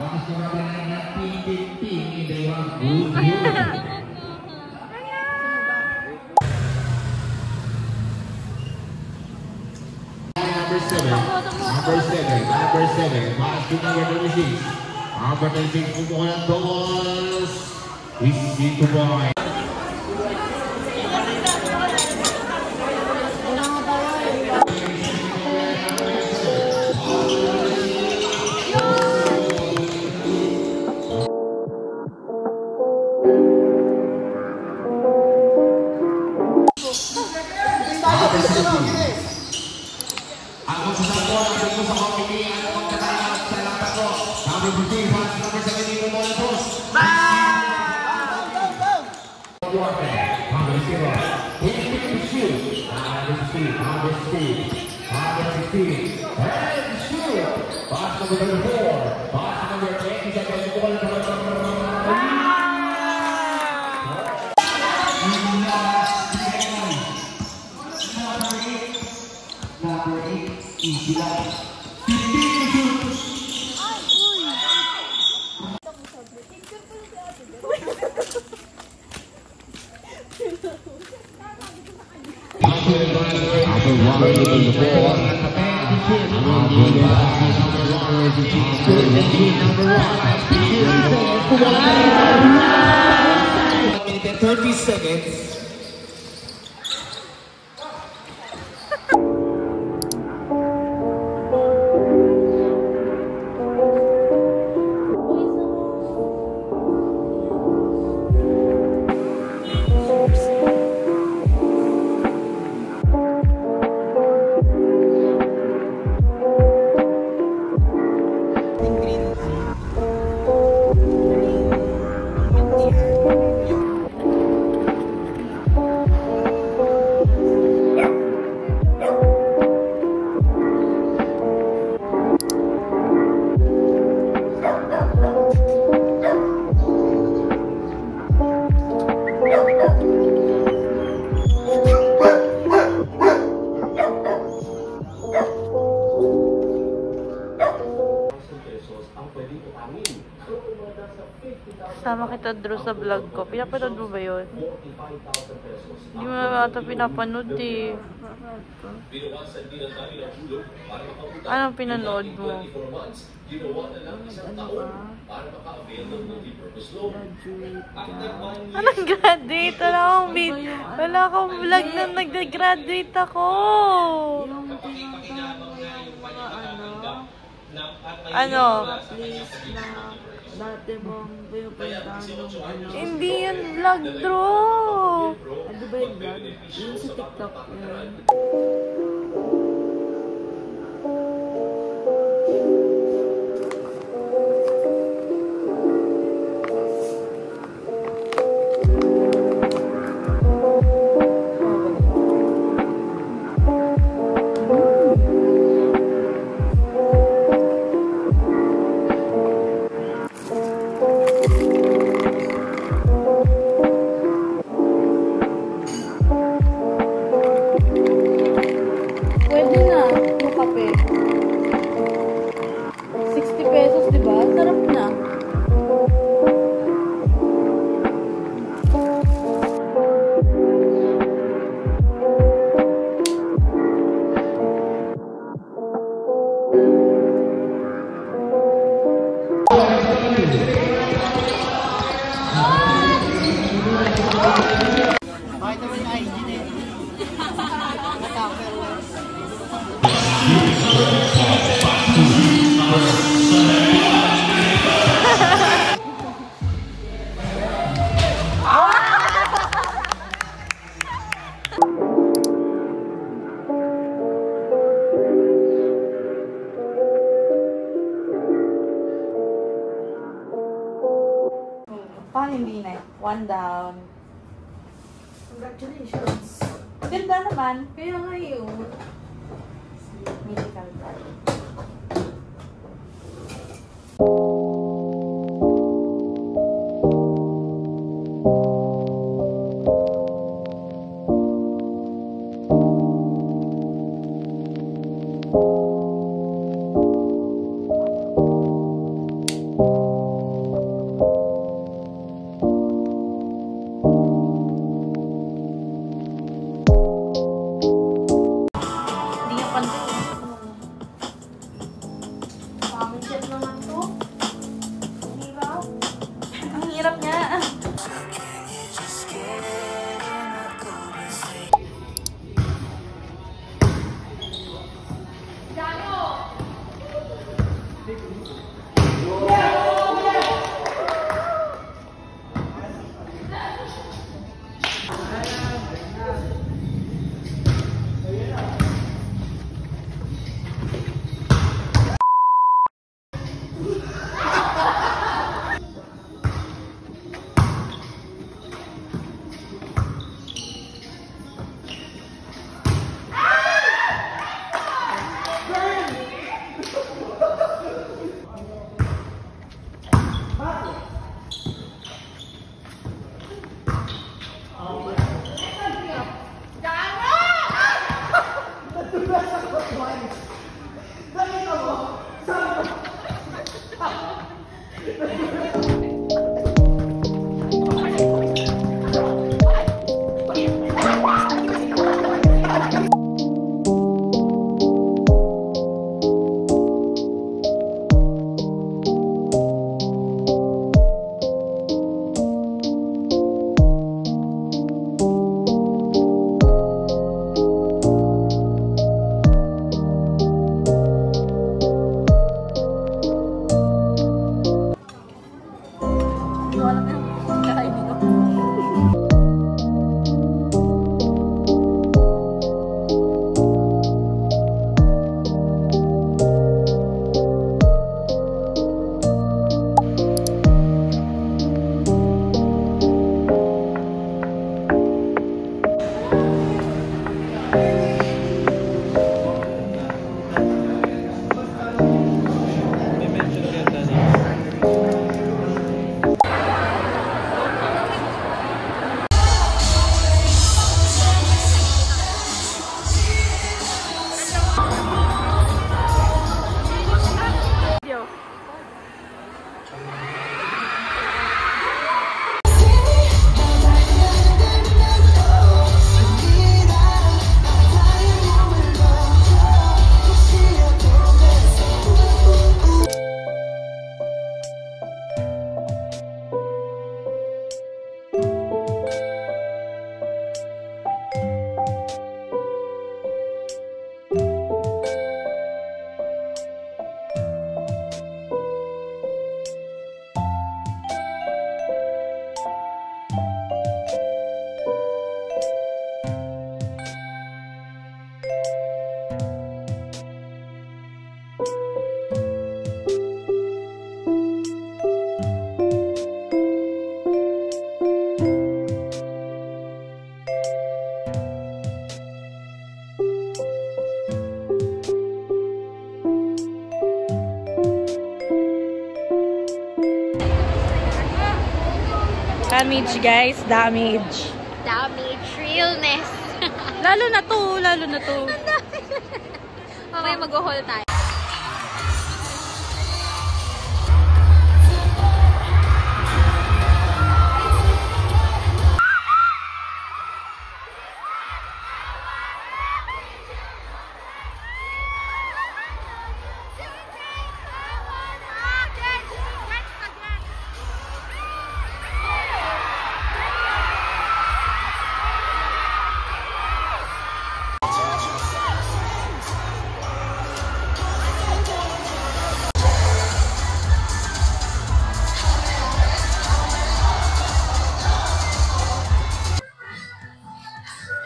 Number seven, masuk number 26. Number 26 kumuha ng goals. Easy to boy. Within 30 seconds. Sama kita Drew sa vlog ko. Pinapanood mo ba yun? Hindi mo na ata pinapanood eh. Anong pinanood mo? Anong graduate? Wala akong vlog na nag-graduate ako. Ano? Dati mong pinupuntahan ng ano. Hindi yun vlog, Drew. Ano ba yung vlog? Yung sa TikTok yun. Paano hindi na? One down. Congratulations. Ganda naman. Kaya nga yun. Medical card. Damage, guys. Damage. Damage. Realness. Lalo na to. Lalo na to. Mamaya mag-haul tayo.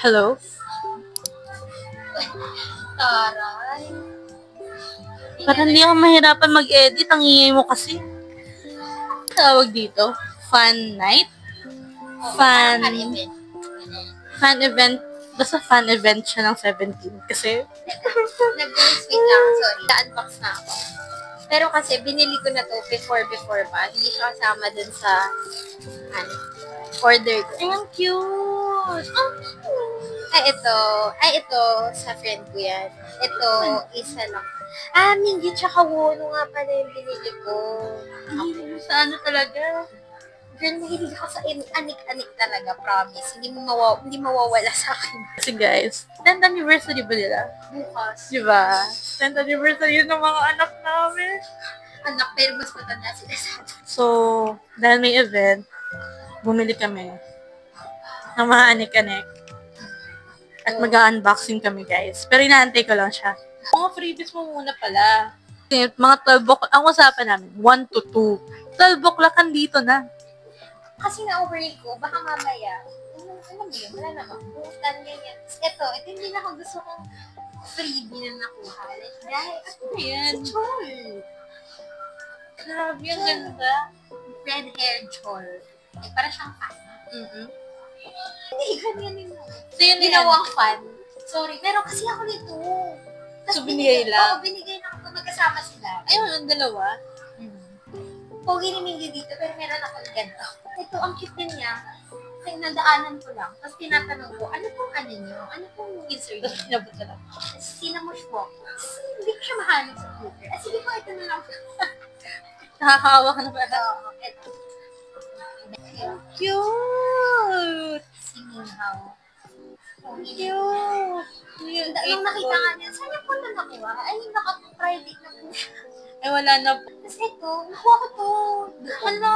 Hello? Taray. Parang hindi ako mahirapan mag-edit. Ang ingay mo kasi. Tawag dito? Fun night? Fun event. Basta fun event siya ng 17. Kasi, Nag-wait lang. Sorry. Na-unbox na ako. Pero kasi, binili ko na to before pa. Hindi siya kasama dun sa, order ko. ang cute! Ito, sa friend ko yan. Ito, isa lang. Mingi tsaka wono nga pala yung binili ko. Sa ano talaga? Girl, mahilig ako sa anik-anik talaga, promise. Hindi mawawala sa akin. Kasi guys, 10th anniversary ba nila? Bukas. Diba? 10th anniversary yun ng mga anak namin. Anak, pero mas matanda sila sa atin. So, dahil may event, bumili kami ng mga anik-anik. At mag-unboxing kami, guys. Pero inaantay ko lang siya. Mga freebies mo muna pala. Kasi mga 12 o'clock, ang usapan namin, 1 to 2. 12 o'clock dito na. Kasi na-overrate ko, baka mamaya, ano mo yun, wala naman, butan, ganyan. Ito hindi na ako gusto kong freebie na nakuha. Like, dahil, Ano yan? si Chol. Grabe, ang ganda. Red hair Chol. Like, para siyang fan. Hindi, ganyan yun. So, yun na yan. Ginawang fan. Sorry, pero kasi ako nito. So, binigay lang? Oo, binigay lang ako. Magkasama sila. Ayun, ang dalawa. pogi ni Mindy dito, pero meron akong ganito. Ito, ang cute din niya. Kasi nadaanan ko lang. Tapos tinatanong ko, ano pong ano niyo? Ano pong user niyo? Sinabot na lang. Sinamush po. Hindi ko siya mahanap sa Twitter. Sige po, ito na lang. Nakakawa ka na ba? Oo, ito. Cute! Si Minhaw. Cute! Nung nakita nga niya, saan niya po na nakuha? Ay, naka-private na po siya. Eh, wala na po. Tapos ito, nakuha ko to. Hala!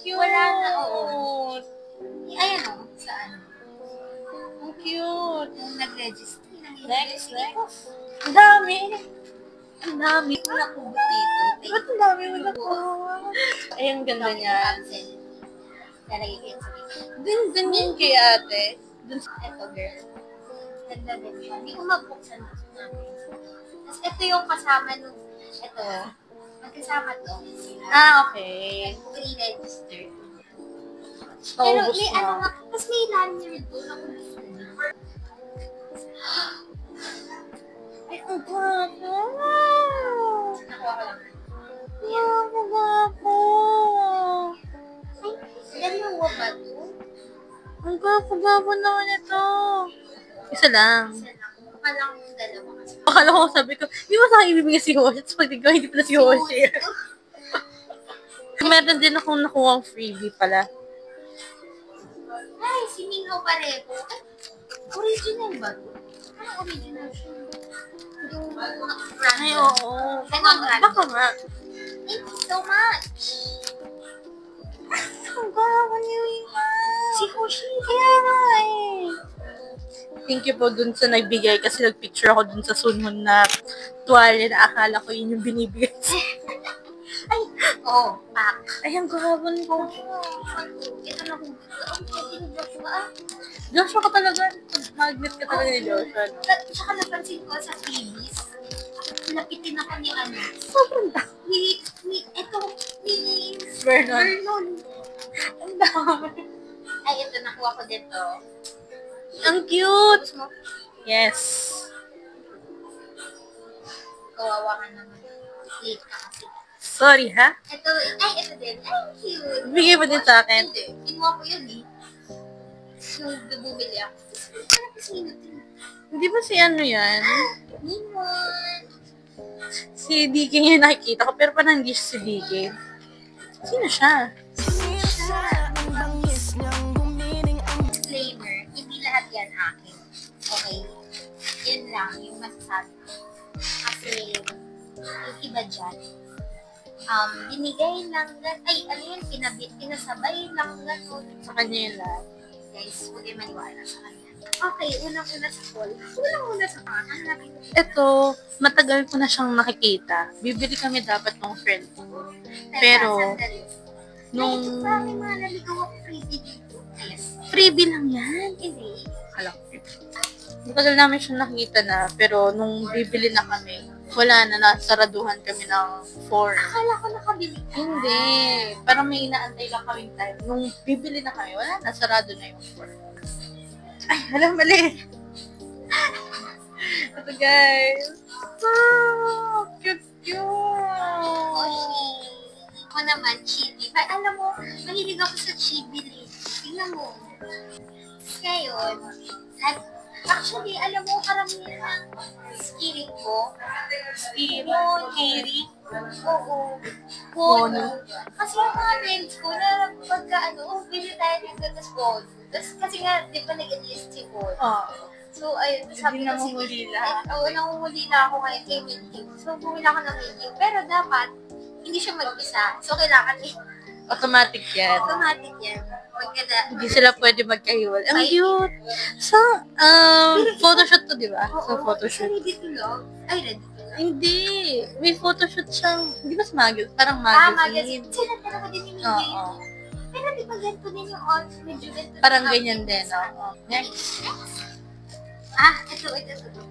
Cute! Wala na, oo. Ayan o, saan? Ang cute! Yung nag-register. Next. Ang dami! Ang dami ko nakubot dito. Ba't ang dami mo nakuha? Ay, ang ganda niya. Lalagay ko yun sa video. Dun yun kay ate. Dun sa... Ito, girl. Ganda din siya. Hindi ko mabuksan na namin. Tapos ito yung kasama nung, ito, magkasama to. Okay. Pre-register. Pero Naubos may na. ano nga, tapos may lanyard doon ako gusto niya. Ay, ang gwapo! Nakuha ko lang. Ang gwapo! Ay, dalawa ba to? Ang gwapo naman ito. Isa lang. Isa lang. Mukha lang yung dalawa kasi. Akala ko, sabi ko, di ba sa akin ibibigay si Hoshi? Tapos pag tignan ko, hindi pala si Hoshi. Meron din akong nakuha ang freebie pala. Ay, si Minho Pareho. Ay, original ba to? Anong original siya? Yung brand. Ay, oo. Anong brand? Baka nga. Thank you so much. Ang gwapo niyo Si Hoshi. Kaya nga eh. Thank you po dun sa nagbigay kasi nagpicture ako dun sa Sunhun na tuwalya na akala ko yun yung binibigay. Ay, oo, pak. Ay, ang gwapo ko. Ito na kung gusto. Ang pwede ni Joshua. Joshua ka talaga. Magnet ka talaga ni Joshua. No? Tsaka napansin ko sa freebies, lapitin ako ni ano. Sobrang dami. Ni Vernon. Vernon. Ang dami. Ay, ito, nakuha ko dito. Ang cute. Tapos mo, Yes. kawawa ka naman. Late ka kasi. Sorry, ha? Ito din. Ay, cute. Bigay mo din sa akin. Hindi. Kinuha ko yun eh. Yung bumili ako. Parang kasi yun. Hindi ba si ano yan? Nimon. Si DK yung nakikita ko, pero parang hindi siya si DK. Sino siya? Disclaimer, hindi lahat yan akin. Okay? Yan lang yung masasabi ko. Kasi, yung iba dyan, binigay lang pinasabay lang ganun. Sa kanya yun lang. Guys, huwag kayo maniwala sa kanya. Okay, unang-una sa call. Unang-una sa kanya. Ito, matagal ko na siyang nakikita. Bibili kami dapat ng friend ko. Pero, nung... Ay, parang may mga naligaw ako freebie dito. Yes. Freebie lang yan. Hindi. Alam ko. Matagal namin siya nakita na, pero nung bibili na kami, wala na, nasaraduhan kami ng 4. Akala ko nakabili ka. Hindi. Parang may inaantay lang kaming time. Nung bibili na kami, wala na, sarado na yung 4. Ay, wala, mali. Ito, guys. Wow, cute. Oshi. Ako naman, chibi. Ay, alam mo, mahilig ako sa chibi. Tingnan mo. Ngayon, actually, alam mo, karamihan ng skirit ko. Kiri. Oo. Bono. Kasi yung mga friends ko na pagka bili tayo ng gatas bono. Kasi nga, di ba nag-enlist si Bono? Oh. So, ayun, sabi ko nangungulila. Oo, nangungulila ako ngayon kay Mindy. So, bumili ako ng Mindy. Pero dapat, hindi siya mag-isa. So, kailangan Automatic yan. automatic yan. Hindi sila pwede magkahiwal. Ang cute. So, photoshoot to, di ba? So, photoshoot. Ready to love? Ay, ready to love. Hindi. May photoshoot siyang, hindi ba sa magazine? Parang Magazine. magazine. Sila talaga din ni Mindy. Oo. Pero di ba ganito din yung on? Medyo ganito. Parang ganyan din, oo. Next. Ito.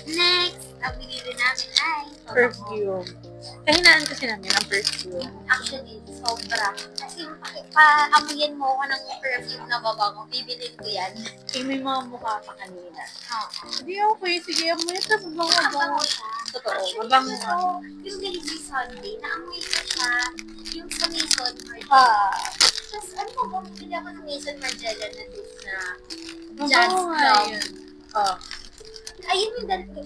Next, ang binili namin ay Perfume. Kahinaan kasi namin ang perfume. Actually, sobra. Kasi yung paamuyan mo ako ng perfume na babango, bibilin ko yan. Eh, may mga mukha pa kanina. Oo. Hindi okay. Sige, amoy ito. Mabango Mabango. siya. Totoo. Actually, Mabango. so, yung Lazy Sunday, naamoy ko siya. Maison Margiela. Ah. Tapos, ano mo, bumili ako ng Maison Margiela na dip na Jazz Oo nga Club. yun. Oh, Ayun yung dal ko.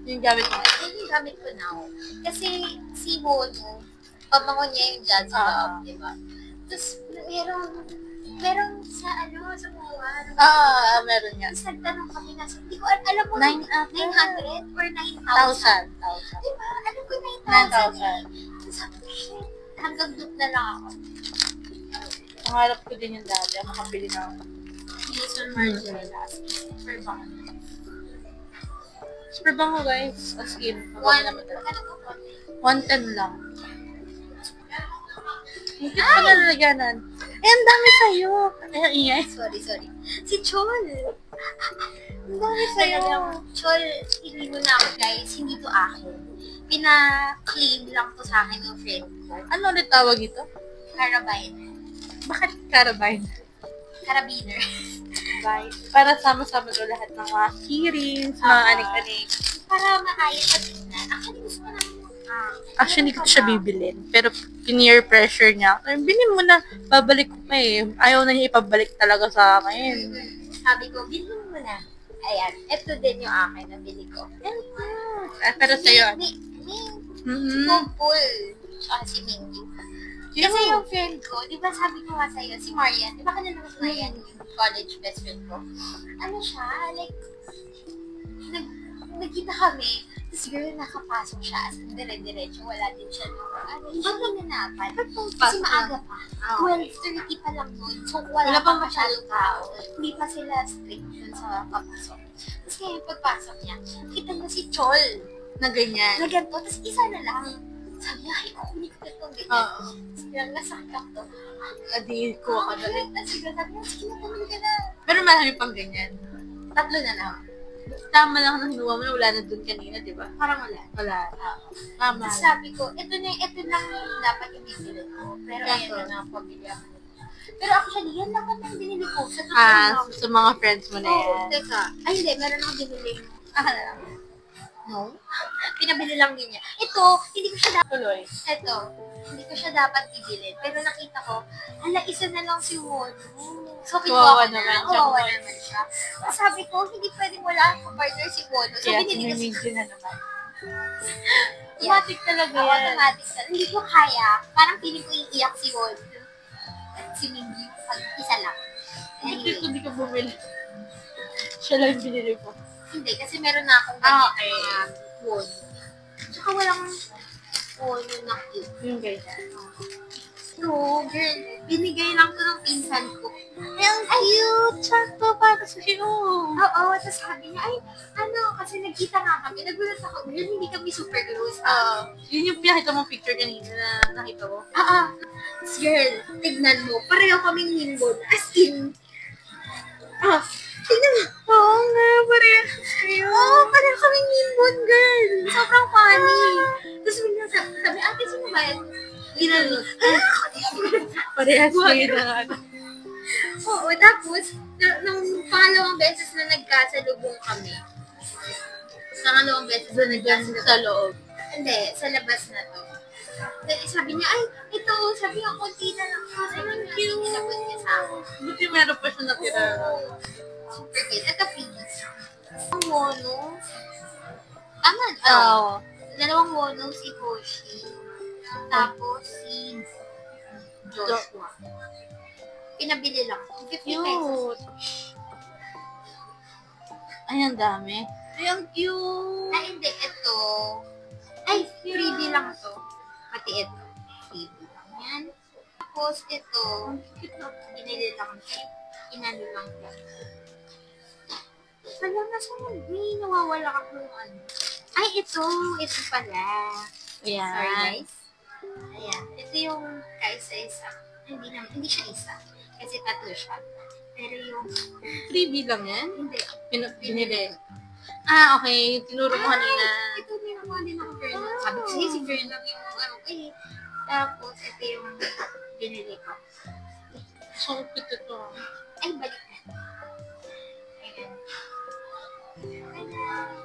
yung gamit mo. Ayun yung gamit ko now. Kasi si Mono, pamango niya yung Jazz Club, di ba? Tapos, merong sa sa mga Meron nga. Tapos nagtanong kami na, hindi ko alam mo, 900 or 9,000. 1,000. Diba? Alam ko 9,000. 9,000. Sabi ko, shit, hanggang doon na lang ako. Pangarap ko din yung dati. Makabili ng Maison Margiela. Super bang. super bango guys. As in, Ano maganda naman talaga. to? 110 lang. Hindi ko na nalaganan. Eh, ang dami sa'yo. Ay, ang ingay. Sorry. Si Chol. Ang dami sa'yo. Chol, hindi mo na ako guys. Hindi to akin. Pina-claim lang to sa akin ng friend ko. Ano ulit tawag ito? Carabiner. Bakit Carabine? Carabiner. Bye. Para sama-sama doon lahat ng mga keyrings, mga anik-anik. Para maayos at tingnan. Actually, gusto ko naman Actually, hindi ko siya bibilin. Pero, peer pressure niya. Ay, bilhin mo na. Babalik ko pa eh. Ayaw na niya ipabalik talaga sa akin. Sabi ko, bilhin mo na. Ayan, ito din yung akin na bili ko. Pero sa'yo, May mm-hmm. Kumpul. Tsaka si Mindy. Kasi yung friend ko, di ba sabi ko nga sa'yo, si Marian, di ba kanina si Marian, yung college best friend ko? Ano siya, like, nagkita kami, tapos girl, nakapasok siya, as in, dire-diretso, wala din siya nung, ba't nananapan? Kasi maaga pa. 12:30 pa lang nun, so wala pa masyadong tao. Hindi pa sila strict dun sa papasok. Tapos kaya pagpasok niya, kita niya si Chol, na ganyan. na ganito, tapos isa na lang. Sabi niya, ay, kukunin ko ito, ganyan. Oo. Sabi niya, nasakit ako. Adi ko ka na rin. Tapos sabi niya, sige na, tumili ka na. Pero marami pang ganyan. 3 na lang. Tama lang nang hinuha mo na wala na dun kanina, di ba? Parang wala. Wala. Tama. Tapos sabi ko, ito lang yung dapat yung bibili ko. Pero Ito. ayan na napabili ako. Pero actually, yan lang kami yung binili ko. Sa totoo lang. Sa mga friends mo na Oo, yan. teka. Ay, hindi. Meron akong binili. No? Pinabili lang din niya. Ito, hindi ko siya dapat. Tuloy. Ito, hindi ko siya dapat bibili. Pero nakita ko, isa na lang si Wono. So, Kawawa kinuha ko na. naman. Kawawa naman siya. So, sabi ko, hindi pwedeng wala akong partner si Wono. So, Kaya binili ko si sinimidyo na naman. Yeah. Automatic talaga yan. Automatic na. Hindi ko kaya. Parang feeling ko iiyak si Wono. At si Mindy, pag isa lang. Hindi ko Anyway, hindi ko bumili. Siya lang yung binili ko. hindi. Kasi meron na akong ganyan Okay. na Wono. Tsaka walang Wono na cute. Yung ganyan. No, girl. Binigay lang to ng pinsan ko. Ang cute! Sakto para sa'yo. Oo, tapos sabi niya, ay, kasi nagkita nga kami. Nagulat ako, girl, hindi kami super close. Yun yung pinakita mong picture kanina na nakita ko. Tapos, girl, tignan mo, pareho kaming nimbon. As in, tignan mo. Oo nga, pareho sa'yo. Pareho kaming nimbon, girl. Sobrang funny. Tapos, biglang sabi, ate, sino ba yan? Ginano. Ako din. Parehas sa'yo na ano. Oo, tapos, nung pangalawang beses na nagkasalubong kami, pangalawang beses na nagkasalubong Sa loob. Hindi, sa labas na to. Sabi niya, ay, ito, sabi niya, konti na lang. Thank you. Inabot niya sa akin. Buti meron pa siya natira. Super cute. Ito, please. Ang Wono. Tama, Oo. Dalawang Wono, si Hoshi. Tapos, si Joshua. Pinabili lang. 50 pesos. Cute. Ay, ang dami. Ay, ang cute. Ay, hindi. Ito. Ay, freebie lang to. Pati ito. Freebie lang yan. Tapos, ito. Binili lang siya. Inano lang siya. Wala na sa may nawawala ka kung ano. Ay, ito. Ito pala. Ayan. Sorry, guys. Ayan. Ito yung kaisa-isa. Hindi siya isa. Kasi tatlo siya. Pero yung, Freebie lang yan? hindi. Binili. Okay. Tinuro mo kanina. Ito din ako din ako Fern. Sabi ko sa'yo, si Fern lang yung Tapos, ito yung binili ko. So, cute ito. Ay, balik na. Ayan. Ayan.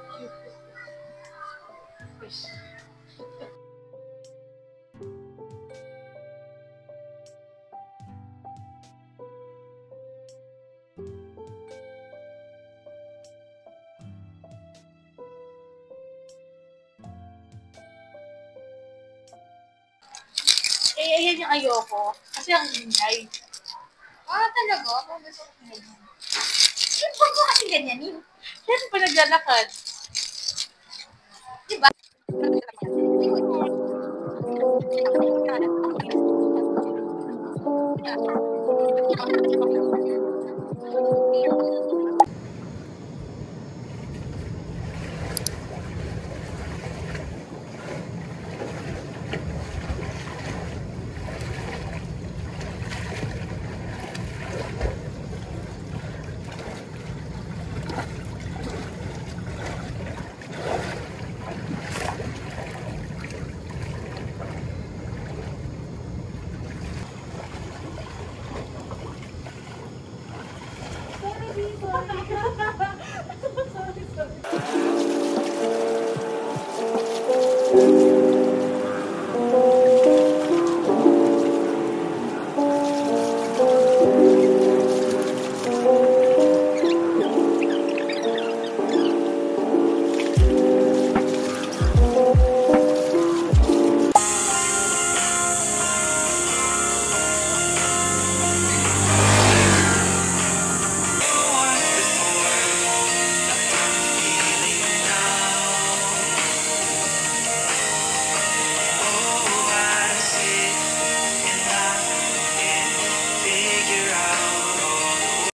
Eh, ayan yung ayoko. Kasi ang ingay. Ah, talaga? Kung gusto ko ganyan. Huwag mo kasi ganyanin. Siyempre pa naglalakad. Diba?